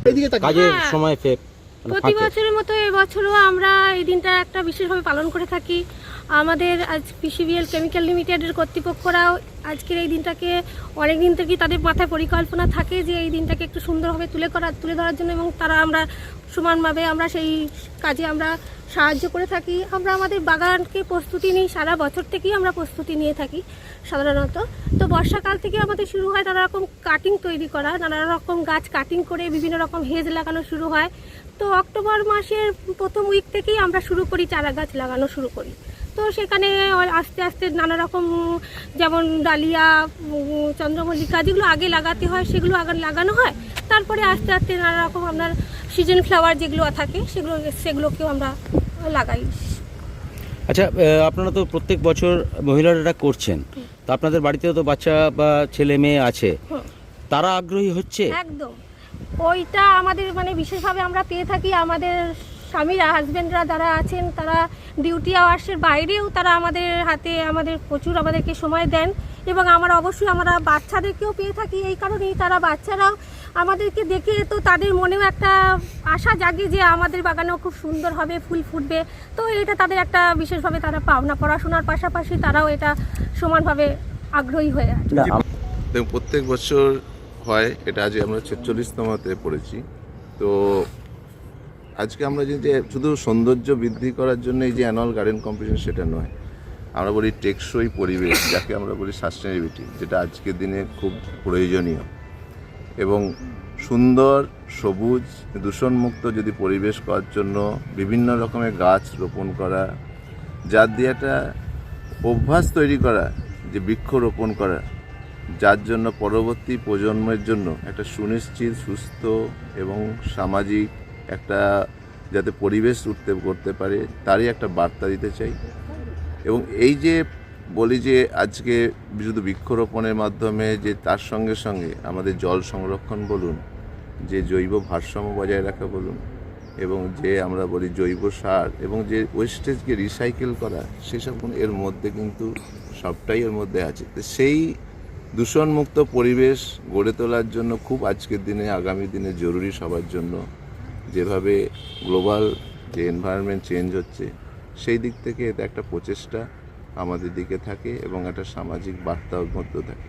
কাজের সময় প্রতি বছরের মতো এবছরও আমরা এই দিনটা একটা বিশেষভাবে পালন করে থাকি। আমাদের আজ পিসিবিএল কেমিক্যাল লিমিটেডের কর্তৃপক্ষরাও আজকের এই দিনটাকে অনেক দিন থেকেই তাদের মাথায় পরিকল্পনা থাকে যে এই দিনটাকে একটু সুন্দরভাবে তুলে ধরার জন্য, এবং তারা আমরা সমানভাবে আমরা সেই কাজে আমরা সাহায্য করে থাকি। আমরা আমাদের বাগানকে প্রস্তুতি নিই, সারা বছর থেকেই আমরা প্রস্তুতি নিয়ে থাকি সাধারণত। তো বর্ষাকাল থেকে আমাদের শুরু হয় নানা রকম কাটিং তৈরি করা, নানা রকম গাছ কাটিং করে বিভিন্ন রকম হেজ লাগানো শুরু হয়। তো অক্টোবর মাসের প্রথম উইক থেকেই আমরা শুরু করি, চারা গাছ লাগানো শুরু করি। তো সেখানে আস্তে আস্তে নানা রকম, যেমন ডালিয়া, চন্দ্রমল্লিকা যেগুলো আগে লাগাতে হয় সেগুলো আগে লাগানো হয়। তারপরে আস্তে আস্তে নানা রকম আপনার সিজন ফ্লাওয়ার যেগুলো থাকে সেগুলোকেও আমরা লাগাই। আচ্ছা, আপনারা তো প্রত্যেক বছর মহিলারা এটা করছেন, তো আপনাদের বাড়িতেও তো বাচ্চা বা ছেলে মেয়ে আছে, তারা আগ্রহী হচ্ছে? একদম, ওইটা আমাদের মানে বিশেষভাবে আমরা পেয়ে থাকি। আমাদের স্বামীরা, হাজব্যান্ডরা যারা আছেন তারা ডিউটি আওয়ার্সের বাইরেও তারা আমাদের হাতে প্রচুর আমাদেরকে সময় দেন, এবং আমরা অবশ্যই আমরা বাচ্চাদেরকেও পেয়ে থাকি। এই কারণেই তারা বাচ্চারাও আমাদেরকে দেখে তো তাদের মনেও একটা আশা জাগে যে আমাদের বাগানেও খুব সুন্দর হবে, ফুল ফুটবে। তো এটা তাদের একটা বিশেষভাবে তারা পাওনা, পড়াশোনার পাশাপাশি তারাও এটা সমানভাবে আগ্রহী হয়ে আছে। প্রত্যেক বছর হয় এটা, আজ আমরা 46তমতে পড়েছি। তো আজকে আমরা যে শুধু সৌন্দর্য বৃদ্ধি করার জন্য এই যে অ্যানুয়াল গার্ডেন কম্পিটিশন সেটা নয়, আমরা বলি টেকসই পরিবেশ, যাকে আমরা বলি সাস্টেনেবিলিটি, যেটা আজকের দিনে খুব প্রয়োজনীয়। এবং সুন্দর সবুজ দূষণমুক্ত যদি পরিবেশ করার জন্য বিভিন্ন রকমের গাছ রোপণ করা, যার দিয়ে একটা অভ্যাস তৈরি করা যে বৃক্ষরোপণ করা, যার জন্য পরবর্তী প্রজন্মের জন্য একটা সুনিশ্চিত, সুস্থ এবং সামাজিক একটা যাতে পরিবেশ করতে পারে, তারই একটা বার্তা দিতে চাই। এবং এই যে বলি যে আজকে শুধু বৃক্ষরোপণের মাধ্যমে যে তার সঙ্গে সঙ্গে আমাদের জল সংরক্ষণ বলুন, যে জৈব ভারসাম্য বজায় রাখা বলুন, এবং যে আমরা বলি জৈব সার এবং যে ওয়েস্টেজকে রিসাইকেল করা, সেসব এর মধ্যে কিন্তু সবটাই এর মধ্যে আছে। তো সেই দূষণমুক্ত পরিবেশ গড়ে তোলার জন্য খুব আজকের দিনে, আগামী দিনে জরুরি সবার জন্য। যেভাবে গ্লোবাল যে এনভায়রনমেন্ট চেঞ্জ হচ্ছে, সেই দিক থেকে এটা একটা প্রচেষ্টা আমাদের দিকে থাকে এবং একটা সামাজিক বার্তার মধ্যে থাকে।